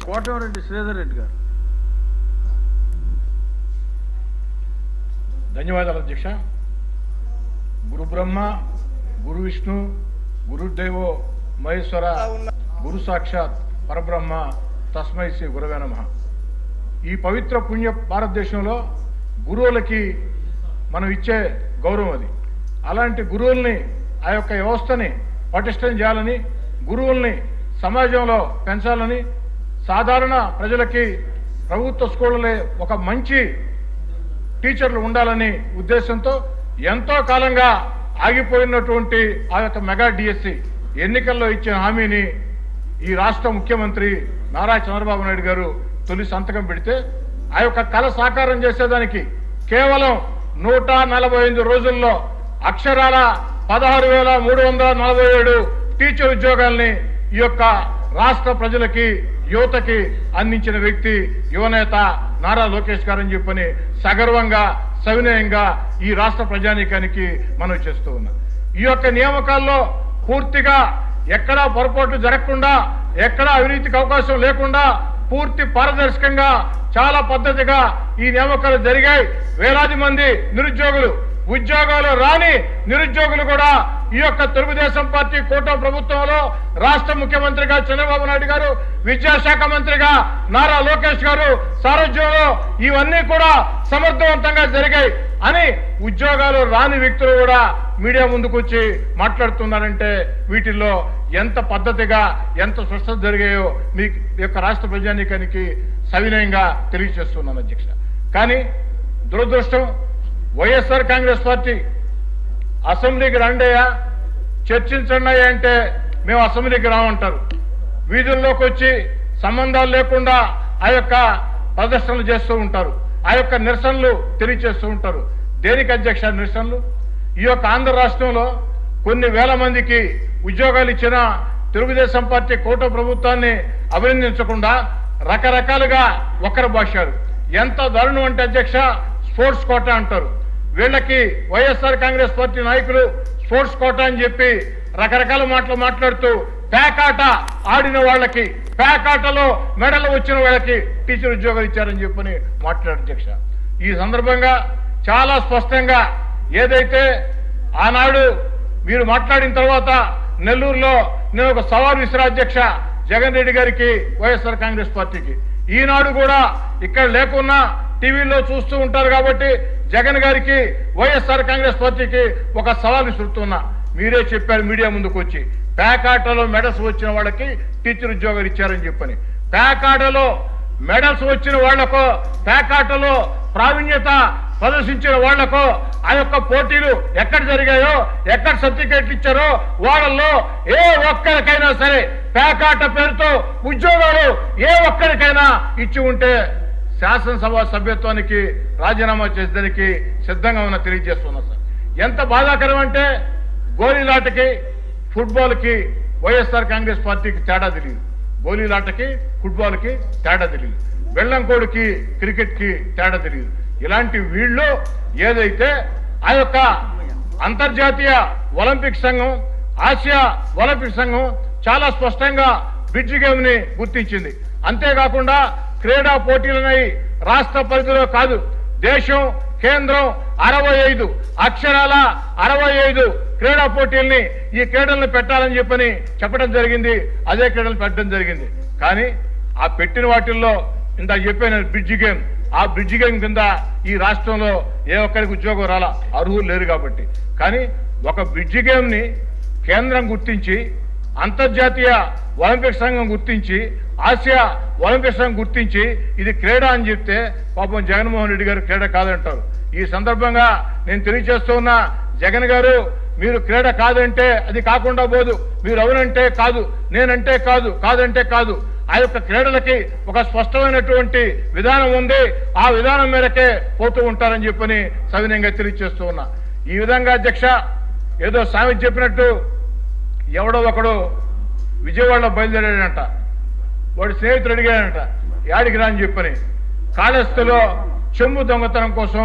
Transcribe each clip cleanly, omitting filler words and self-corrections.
కోటమిరెడ్డి శ్రీధర్ రెడ్డి గారు. ధన్యవాదాలు అధ్యక్ష. గురు బ్రహ్మ, గురు విష్ణు, గురుదేవో మహేశ్వర, గురు సాక్షాత్ పరబ్రహ్మ, తస్మై శ్రీ గురవే నమః. ఈ పవిత్ర పుణ్య భారతదేశంలో గురువులకి మనం ఇచ్చే గౌరవం అది. అలాంటి గురువుల్ని, ఆ యొక్క వ్యవస్థని పటిష్టం చేయాలని, గురువుల్ని సమాజంలో పెంచాలని, సాధారణ ప్రజలకి ప్రభుత్వ స్కూళ్ళలో ఒక మంచి టీచర్లు ఉండాలని ఉద్దేశంతో ఎంతో కాలంగా ఆగిపోయినటువంటి ఆ యొక్క మెగా డిఎస్సి ఎన్నికల్లో ఇచ్చిన హామీని ఈ రాష్ట్ర ముఖ్యమంత్రి నారా చంద్రబాబు నాయుడు గారు తొలి సంతకం పెడితే ఆ యొక్క కళ సాకారం చేసేదానికి కేవలం 145 రోజుల్లో అక్షరాల 16,347 టీచర్ ఉద్యోగాల్ని ఈ యొక్క రాష్ట్ర ప్రజలకి, యువతకి అందించిన వ్యక్తి యువనేత నారా లోకేష్ గారని చెప్పని సగర్వంగా, సవినయంగా ఈ రాష్ట్ర ప్రజానీకానికి మనం చేస్తూ ఉన్నాం. ఈ యొక్క నియామకాల్లో పూర్తిగా ఎక్కడా పొరపాటు జరగకుండా, ఎక్కడా అవినీతికి అవకాశం లేకుండా పూర్తి పారదర్శకంగా చాలా పద్ధతిగా ఈ నియామకాలు జరిగాయి. వేలాది మంది నిరుద్యోగులు, ఉద్యోగాలు రాని నిరుద్యోగులు కూడా ఈ యొక్క తెలుగుదేశం పార్టీ కూటమి ప్రభుత్వంలో రాష్ట్ర ముఖ్యమంత్రిగా చంద్రబాబు నాయుడు గారు, విద్యాశాఖ మంత్రిగా నారా లోకేష్ గారు సారథ్యంలో ఇవన్నీ కూడా సమర్థవంతంగా జరిగాయి అని ఉద్యోగాలు రాని వ్యక్తులు కూడా మీడియా ముందుకు వచ్చి మాట్లాడుతున్నారంటే వీటిల్లో ఎంత పద్ధతిగా, ఎంత స్పష్టత జరిగాయో మీ యొక్క రాష్ట్ర ప్రజానీకానికి సవినయంగా తెలియజేస్తున్నాను అధ్యక్ష. కానీ దురదృష్టం, వైఎస్ఆర్ కాంగ్రెస్ పార్టీ అసెంబ్లీకి రండయ్యా, చర్చించండి అంటే మేము అసెంబ్లీకి రామంటారు. వీధుల్లోకి వచ్చి సంబంధాలు లేకుండా ఆ యొక్క ప్రదర్శనలు చేస్తూ ఉంటారు, ఆ యొక్క నిరసనలు తెలియజేస్తూ ఉంటారు. దేనికి అధ్యక్ష నిరసనలు? ఈ యొక్క ఆంధ్ర రాష్ట్రంలో కొన్ని వేల మందికి ఉద్యోగాలు ఇచ్చిన తెలుగుదేశం పార్టీ కూటమి ప్రభుత్వాన్ని అభినందించకుండా రకరకాలుగా ఒకరు భాషారు. ఎంత దారుణం అంటే అధ్యక్ష, స్పోర్ట్స్ కోటా అంటారు. వీళ్ళకి వైఎస్ఆర్ కాంగ్రెస్ పార్టీ నాయకులు స్పోర్ట్స్ కోటా అని చెప్పి రకరకాల మాటలు మాట్లాడుతూ పేకాట ఆడిన వాళ్ళకి, పేకాటలో మెడలు వచ్చిన వాళ్ళకి టీచర్ ఉద్యోగాలు ఇచ్చారని చెప్పని మాట్లాడారు అధ్యక్ష. ఈ సందర్భంగా చాలా స్పష్టంగా ఏదైతే ఆనాడు మీరు మాట్లాడిన తర్వాత నెల్లూరులో నేను ఒక సవాల్ విసిరా అధ్యక్ష జగన్ రెడ్డి గారికి, వైఎస్ఆర్ కాంగ్రెస్ పార్టీకి. ఈనాడు కూడా ఇక్కడ లేకున్నా టీవీలో చూస్తూ ఉంటారు కాబట్టి జగన్ గారికి, వైఎస్ఆర్ కాంగ్రెస్ పార్టీకి ఒక సవాల్ విసురుతున్నా. మీరే చెప్పారు మీడియా ముందుకు వచ్చి, పేకాటలో మెడల్స్ వచ్చిన వాళ్ళకి టీచర్ ఉద్యోగాలు ఇచ్చారని చెప్పని. పేకాటలో మెడల్స్ వచ్చిన వాళ్లకు, పేకాటలో ప్రావీణ్యత ప్రదర్శించిన వాళ్లకు ఆ యొక్క పోటీలు ఎక్కడ జరిగాయో, ఎక్కడ సర్టిఫికేట్లు ఇచ్చారో వాళ్ళల్లో ఏ ఒక్కరికైనా సరే పేకాట పేరుతో ఉద్యోగాలు ఏ ఒక్కరికైనా ఇచ్చి ఉంటే శాసనసభ సభ్యత్వానికి రాజీనామా చేసేదానికి సిద్ధంగా ఉన్న తెలియజేస్తున్నా సార్. ఎంత బాధాకరం అంటే గోళీలాటకి, ఫుట్బాల్కి వైఎస్ఆర్ కాంగ్రెస్ పార్టీకి తేడా తెలియదు. గోళీలాటకి, ఫుట్బాల్కి తేడా తెలియదు. బెల్లంకోడికి, క్రికెట్కి తేడా తెలియదు. ఇలాంటి వీళ్ళు ఏదైతే ఆ యొక్క అంతర్జాతీయ ఒలింపిక్ సంఘం, ఆసియా ఒలింపిక్ సంఘం చాలా స్పష్టంగా బ్రిడ్జ్ గేమ్ ని గుర్తించింది. అంతేకాకుండా క్రీడా పోటీలనై రాష్ట్ర పరిధిలో కాదు, దేశం, కేంద్రం 65 అక్షరాల 65 క్రీడా పోటీల్ని, ఈ క్రీడలను పెట్టాలని చెప్పడం జరిగింది. అదే క్రీడలు పెట్టడం జరిగింది. కానీ ఆ పెట్టిన వాటిల్లో ఇంత చెప్పాను బ్రిడ్జ్ గేమ్, ఆ బ్రిడ్జ్ గేమ్ కింద ఈ రాష్ట్రంలో ఏ ఒక్కరికి ఉద్యోగం రాలా, అర్హులు లేరు కాబట్టి. కానీ ఒక బ్రిడ్జ్ గేమ్ ని కేంద్రం గుర్తించి, అంతర్జాతీయ ఒలింపిక్ సంఘం గుర్తించి, ఆసియా ఒలింపిక్ సంఘం గుర్తించి ఇది క్రీడ అని చెప్తే పాపం జగన్మోహన్ రెడ్డి గారు క్రీడ కాదంటారు. ఈ సందర్భంగా నేను తెలియజేస్తూ ఉన్నా, జగన్ గారు మీరు క్రీడ కాదంటే అది కాకుండా పోదు, మీరు అవునంటే కాదు, నేనంటే కాదు, కాదంటే కాదు. ఆ యొక్క క్రీడలకి ఒక స్పష్టమైనటువంటి విధానం ఉంది, ఆ విధానం మేరకే పోతూ ఉంటారని చెప్పని సవినయంగా తెలియజేస్తూ ఉన్నా. ఈ విధంగా అధ్యక్ష, ఏదో సామెత చెప్పినట్టు ఎవడో ఒకడు విజయవాడలో బయలుదేరాడంట. వాడు స్నేహితుడు అడిగాడంట, యాడికి రా అని చెప్పని. కాళహస్తిలో చెంబు దొంగతనం కోసం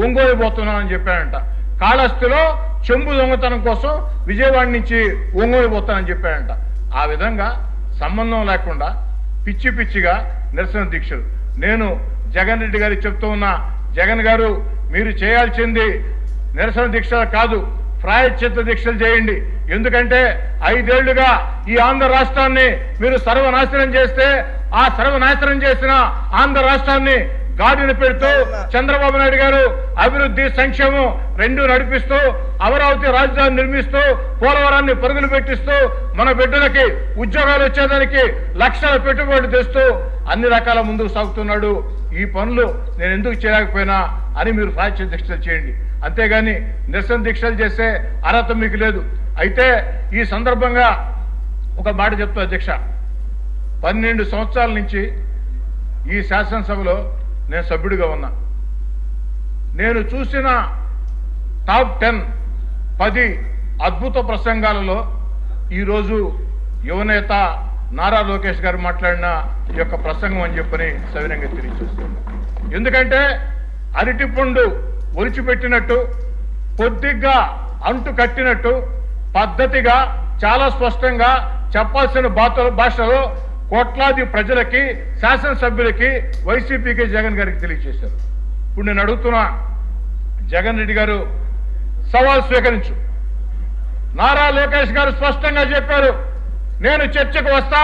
ఒంగోలు పోతున్నానని చెప్పాడంట. కాళహస్తిలో చెంబు దొంగతనం కోసం విజయవాడ నుంచి ఒంగోలు పోతానని చెప్పాడంట. ఆ విధంగా సంబంధం లేకుండా పిచ్చి పిచ్చిగా నిరసన దీక్షలు. నేను జగన్ రెడ్డి గారికి చెప్తూ ఉన్నా, జగన్ గారు మీరు చేయాల్సింది నిరసన దీక్షలు కాదు, ప్రాయశ్చిత్త దీక్షలు చేయండి. ఎందుకంటే 5 ఏళ్లుగా ఈ ఆంధ్ర రాష్ట్రాన్ని మీరు సర్వనాశనం చేస్తే, ఆ సర్వనాశనం చేసిన ఆంధ్ర రాష్ట్రాన్ని గాడిని పెడుతూ చంద్రబాబు నాయుడు గారు అభివృద్ధి సంక్షేమం రెండు నడిపిస్తూ, అమరావతి రాజధాని నిర్మిస్తూ, పోలవరాన్ని పరుగులు పెట్టిస్తూ, మన బిడ్డలకి ఉద్యోగాలు వచ్చేదానికి లక్షల పెట్టుబడులు తెస్తూ అన్ని రకాల ముందుకు సాగుతున్నాడు. ఈ పనులు నేను ఎందుకు చేయలేకపోయినా అని మీరు ప్రాయశ్చిత్త దీక్షలు చేయండి. అంతేగాని నిరసన దీక్షలు చేసే అర్హత మీకు లేదు. అయితే ఈ సందర్భంగా ఒక మాట చెప్తా అధ్యక్ష, 12 సంవత్సరాల నుంచి ఈ శాసనసభలో నేను సభ్యుడిగా ఉన్నా. నేను చూసిన టాప్ 10 అద్భుత ప్రసంగాలలో ఈరోజు యువనేత నారా లోకేష్ గారు మాట్లాడిన ఈ యొక్క ప్రసంగం అని చెప్పని సవినంగా తెలియజేస్తున్నాను. ఎందుకంటే అరటిపండు ఒలిచిపెట్టినట్టు, కొద్దిగా అంటు కట్టినట్టు, పద్ధతిగా చాలా స్పష్టంగా చెప్పాల్సిన భాషలో కోట్లాది ప్రజలకి, శాసనసభ్యులకి, వైసీపీకి, జగన్ గారికి తెలియజేశారు. ఇప్పుడు నేను అడుగుతున్నా, జగన్ రెడ్డి గారు సవాల్ స్వీకరించు. నారా లోకేష్ గారు స్పష్టంగా చెప్పారు, నేను చర్చకు వస్తా,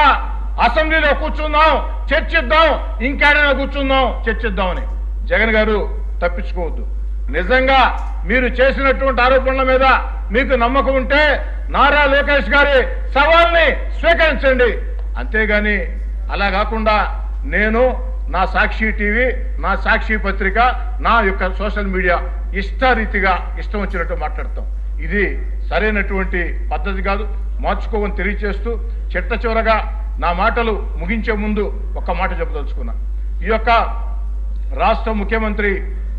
అసెంబ్లీలో కూర్చుందాం, చర్చిద్దాం, ఇంకేడైనా కూర్చుందాం, చర్చిద్దామని. జగన్ గారు తప్పించుకోవద్దు. నిజంగా మీరు చేసినటువంటి ఆరోపణల మీద మీకు నమ్మకం ఉంటే నారా లోకేష్ గారి సవాల్ని స్వీకరించండి. అంతేగాని అలా కాకుండా నేను నా సాక్షి టీవీ, నా సాక్షి పత్రిక, నా యొక్క సోషల్ మీడియా ఇష్టరీతిగా ఇష్టం వచ్చినట్టు మాట్లాడతాం. ఇది సరైనటువంటి పద్ధతి కాదు, మార్చుకోమని తెలియజేస్తూ చిట్ట చివరగా నా మాటలు ముగించే ముందు ఒక్క మాట చెప్పదలుచుకున్నా. ఈ యొక్క రాష్ట్ర ముఖ్యమంత్రి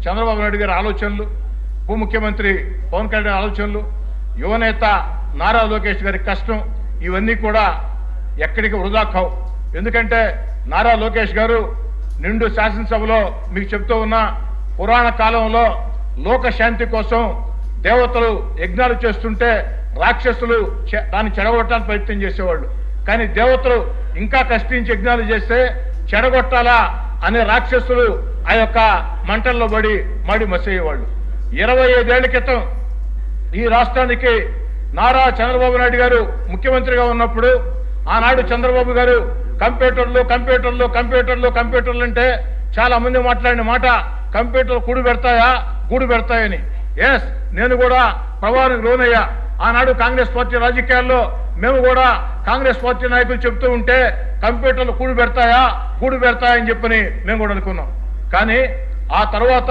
చంద్రబాబు నాయుడు గారి ఆలోచనలు, ఉప ముఖ్యమంత్రి పవన్ కళ్యాణ్ ఆలోచనలు, యువనేత నారా లోకేష్ గారి కష్టం, ఇవన్నీ కూడా ఎక్కడికి వృధా కావు. ఎందుకంటే నారా లోకేష్ గారు నిండు శాసనసభలో మీకు చెప్తూ ఉన్న, పురాణ కాలంలో లోకశాంతి కోసం దేవతలు యజ్ఞాలు చేస్తుంటే రాక్షసులు దాన్ని చెడగొట్టడానికి ప్రయత్నం చేసేవాళ్ళు. కానీ దేవతలు ఇంకా కష్టించి యజ్ఞాలు చేస్తే చెడగొట్టాలా అనే రాక్షసులు ఆ యొక్క మంటల్లో మడి మసేయేవాళ్ళు. 25 ఏళ్ల క్రితం ఈ రాష్ట్రానికి నారా చంద్రబాబు నాయుడు గారు ముఖ్యమంత్రిగా ఉన్నప్పుడు ఆనాడు చంద్రబాబు గారు కంప్యూటర్లు కంప్యూటర్లు కంప్యూటర్లు కంప్యూటర్లు అంటే చాలా మంది మాట్లాడిన మాట, కంప్యూటర్లు కూడు పెడతాయా గూడు పెడతాయని. ఎస్, నేను కూడా ప్రభావానికి లోనయ్యా. ఆనాడు కాంగ్రెస్ పార్టీ రాజకీయాల్లో మేము కూడా కాంగ్రెస్ పార్టీ నాయకులు చెప్తూ ఉంటే కంప్యూటర్లు కూడు పెడతాయా గూడు పెడతాయని చెప్పని మేము కూడా అనుకున్నాం. కానీ ఆ తర్వాత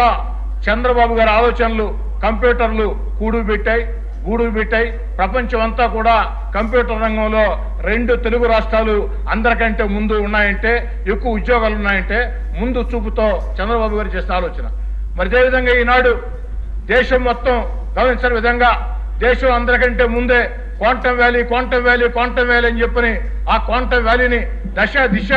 చంద్రబాబు గారి ఆలోచనలు కంప్యూటర్లు కూడు పెట్టాయి, గూడు పెట్టాయి. ప్రపంచం అంతా కూడా కంప్యూటర్ రంగంలో 2 తెలుగు రాష్ట్రాలు అందరికంటే ముందు ఉన్నాయంటే, ఎక్కువ ఉద్యోగాలు ఉన్నాయంటే ముందు చూపుతో చంద్రబాబు గారు చేసిన ఆలోచన. మరి అదేవిధంగా ఈనాడు దేశం మొత్తం గమనించిన విధంగా దేశం అందరికంటే ముందే quantum valley quantum valley quantum valley అని చెప్పని ఆ క్వాంటమ్ వ్యాలీని దశ దిశ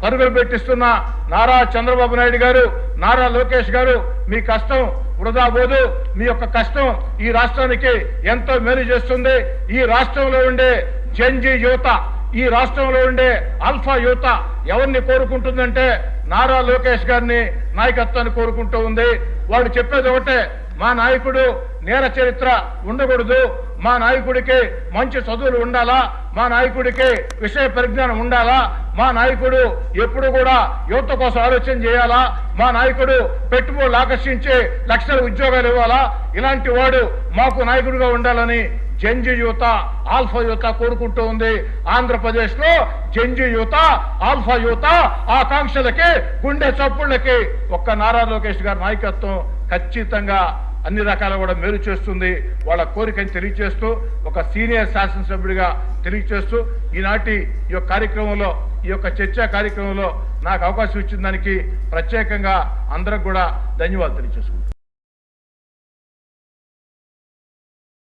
పరుగులు పెట్టిస్తున్న నారా చంద్రబాబు నాయుడు గారు, నారా లోకేష్ గారు, మీ కష్టం వృధా పోదు. మీ యొక్క కష్టం ఈ రాష్ట్రానికి ఎంతో మేలు చేస్తుంది. ఈ రాష్ట్రంలో ఉండే జెన్జీ యువత, ఈ రాష్ట్రంలో ఉండే ఆల్ఫా యువత ఎవరిని కోరుకుంటుందంటే నారా లోకేష్ గారిని నాయకత్వాన్ని కోరుకుంటూ ఉంది. వాడు చెప్పేది ఒకటే, మా నాయకుడు నేర చరిత్ర ఉండకూడదు, మా నాయకుడికి మంచి చదువులు ఉండాలా, మా నాయకుడికి విషయ పరిజ్ఞానం ఉండాలా, మా నాయకుడు ఎప్పుడు కూడా యువత కోసం ఆలోచన చేయాలా, మా నాయకుడు పెట్టుబడులు ఆకర్షించి లక్షల ఉద్యోగాలు ఇవ్వాలా, ఇలాంటి వాడు మాకు నాయకుడిగా ఉండాలని జెన్జీ యువత, ఆల్ఫా యువత కోరుకుంటూ ఉంది. ఆంధ్రప్రదేశ్ లో జెన్జీ యువత, ఆల్ఫా యువత ఆకాంక్షలకి, గుండె చప్పుళ్ళకి ఒక్క నారా లోకేష్ గారి నాయకత్వం ఖచ్చితంగా అన్ని రకాల కూడా మేలు చేస్తుంది. వాళ్ళ కోరికని తెలియజేస్తూ, ఒక సీనియర్ శాసనసభ్యుడిగా తెలియజేస్తూ, ఈనాటి ఈ యొక్క కార్యక్రమంలో, ఈ యొక్క చర్చా కార్యక్రమంలో నాకు అవకాశం ఇచ్చిన దానికి ప్రత్యేకంగా అందరికి కూడా ధన్యవాదాలు తెలియజేసుకుంటాను.